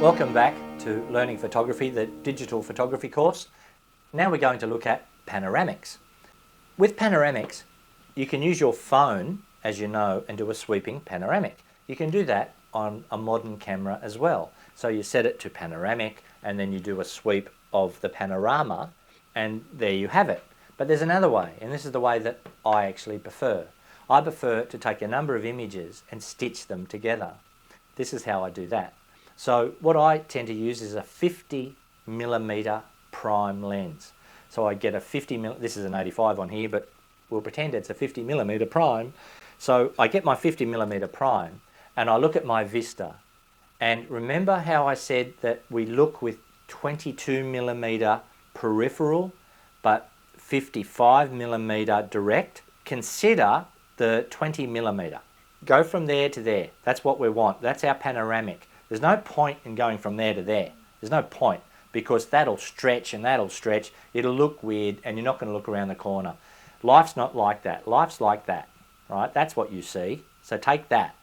Welcome back to Learning Photography, the digital photography course. Now we're going to look at panoramics. With panoramics, you can use your phone, as you know, and do a sweeping panoramic. You can do that on a modern camera as well. So you set it to panoramic and then you do a sweep of the panorama and there you have it. But there's another way, and this is the way that I actually prefer. I prefer to take a number of images and stitch them together. This is how I do that. So what I tend to use is a 50mm prime lens. So I get a 50mm, this is an 85 on here, but we'll pretend it's a 50mm prime. So I get my 50mm prime and I look at my vista. And remember how I said that we look with 22mm peripheral, but 55mm direct? Consider the 20mm. Go from there to there. That's what we want. That's our panoramic. There's no point in going from there to there. There's no point, because that'll stretch and that'll stretch. It'll look weird and you're not going to look around the corner. Life's not like that. Life's like that, right? That's what you see. So take that.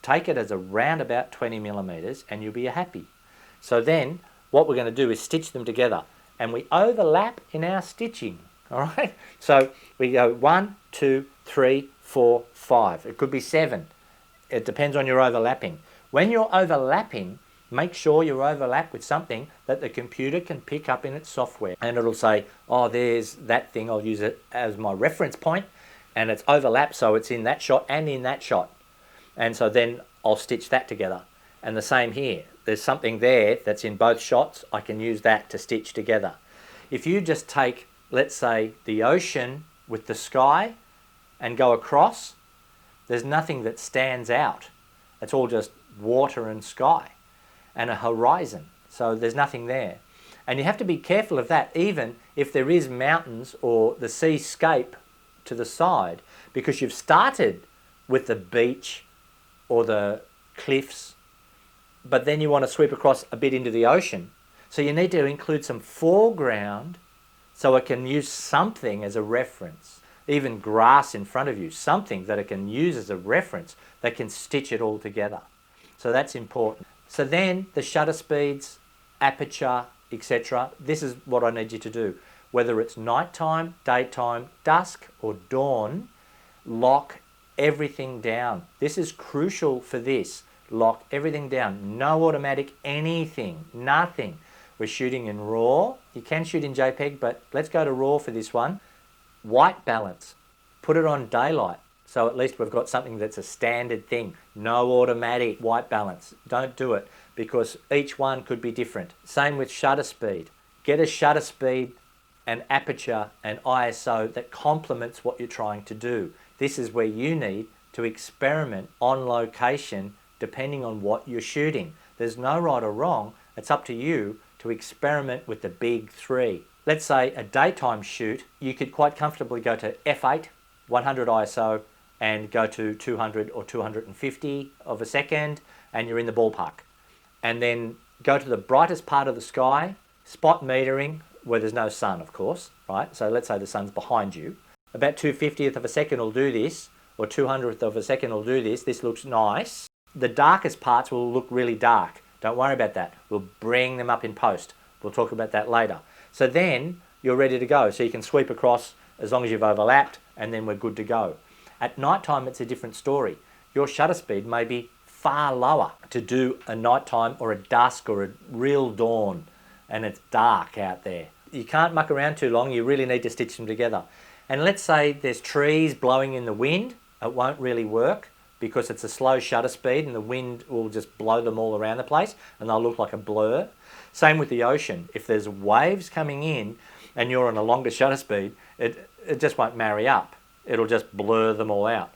Take it as around about 20mm and you'll be happy. So then what we're going to do is stitch them together, and we overlap in our stitching, all right? So we go 1, 2, 3, 4, 5. It could be 7. It depends on your overlapping. When you're overlapping, make sure you overlap with something that the computer can pick up in its software. And it'll say, oh, there's that thing, I'll use it as my reference point, and it's overlapped, so it's in that shot and in that shot. And so then I'll stitch that together. And the same here. There's something there that's in both shots. I can use that to stitch together. If you just take, let's say, the ocean with the sky and go across, there's nothing that stands out. It's all just water and sky and a horizon. So there's nothing there. And you have to be careful of that, even if there is mountains or the seascape to the side, because you've started with the beach or the cliffs, but then you want to sweep across a bit into the ocean. So you need to include some foreground so it can use something as a reference. Even grass in front of you, something that it can use as a reference that can stitch it all together. So that's important. So then the shutter speeds, aperture, etc. This is what I need you to do. Whether it's nighttime, daytime, dusk or dawn, lock everything down. This is crucial for this. Lock everything down. No automatic anything, nothing. We're shooting in RAW. You can shoot in JPEG, but let's go to RAW for this one. White balance. Put it on daylight. So at least we've got something that's a standard thing. No automatic white balance. Don't do it, because each one could be different. Same with shutter speed. Get a shutter speed, an aperture, and ISO that complements what you're trying to do. This is where you need to experiment on location depending on what you're shooting. There's no right or wrong. It's up to you to experiment with the big three. Let's say a daytime shoot, you could quite comfortably go to f8, 100 ISO, and go to 200 or 250 of a second, and you're in the ballpark. And then go to the brightest part of the sky, spot metering, where there's no sun, of course, right? So let's say the sun's behind you. About 2/50th of a second will do this, or 200th of a second will do this. This looks nice. The darkest parts will look really dark. Don't worry about that. We'll bring them up in post. We'll talk about that later. So then you're ready to go. So you can sweep across as long as you've overlapped, and then we're good to go. At nighttime, it's a different story. Your shutter speed may be far lower to do a nighttime or a dusk or a real dawn, and it's dark out there. You can't muck around too long. You really need to stitch them together. And let's say there's trees blowing in the wind. It won't really work because it's a slow shutter speed and the wind will just blow them all around the place and they'll look like a blur. Same with the ocean. If there's waves coming in and you're on a longer shutter speed, it just won't marry up. It'll just blur them all out.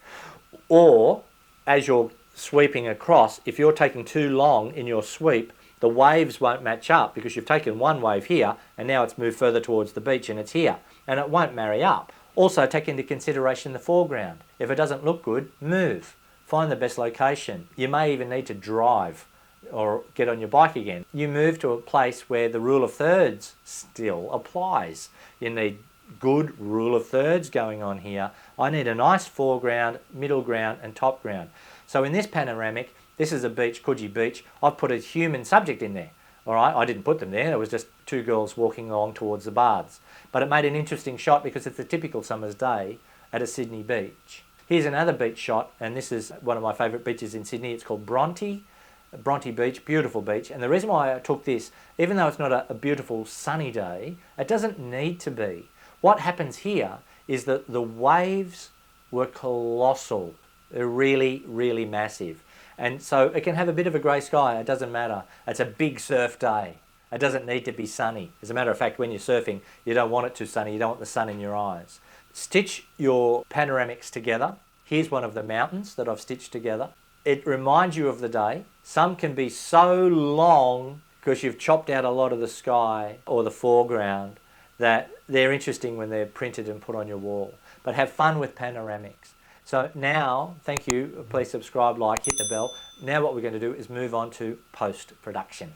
Or as you're sweeping across, if you're taking too long in your sweep, the waves won't match up because you've taken one wave here and now it's moved further towards the beach and it's here, and it won't marry up. Also take into consideration the foreground. If it doesn't look good, move. Find the best location. You may even need to drive or get on your bike again. You move to a place where the rule of thirds still applies. You need good rule of thirds going on here. I need a nice foreground, middle ground and top ground. So in this panoramic, This is a beach, Coogee Beach. I've put a human subject in there. All right, I didn't put them there. It was just two girls walking along towards the baths. But it made an interesting shot because it's a typical summer's day at a Sydney beach. Here's another beach shot, and this is one of my favourite beaches in Sydney. It's called Bronte Beach, beautiful beach. And the reason why I took this, even though it's not a beautiful sunny day, it doesn't need to be. What happens here is that the waves were colossal. They're really, really massive. And so it can have a bit of a grey sky, it doesn't matter. It's a big surf day. It doesn't need to be sunny. As a matter of fact, when you're surfing, you don't want it too sunny, you don't want the sun in your eyes. Stitch your panoramics together. Here's one of the mountains that I've stitched together. It reminds you of the day. Some can be so long because you've chopped out a lot of the sky or the foreground that they're interesting when they're printed and put on your wall. But have fun with panoramics. So now, thank you, please subscribe, like, hit the bell. Now what we're going to do is move on to post-production.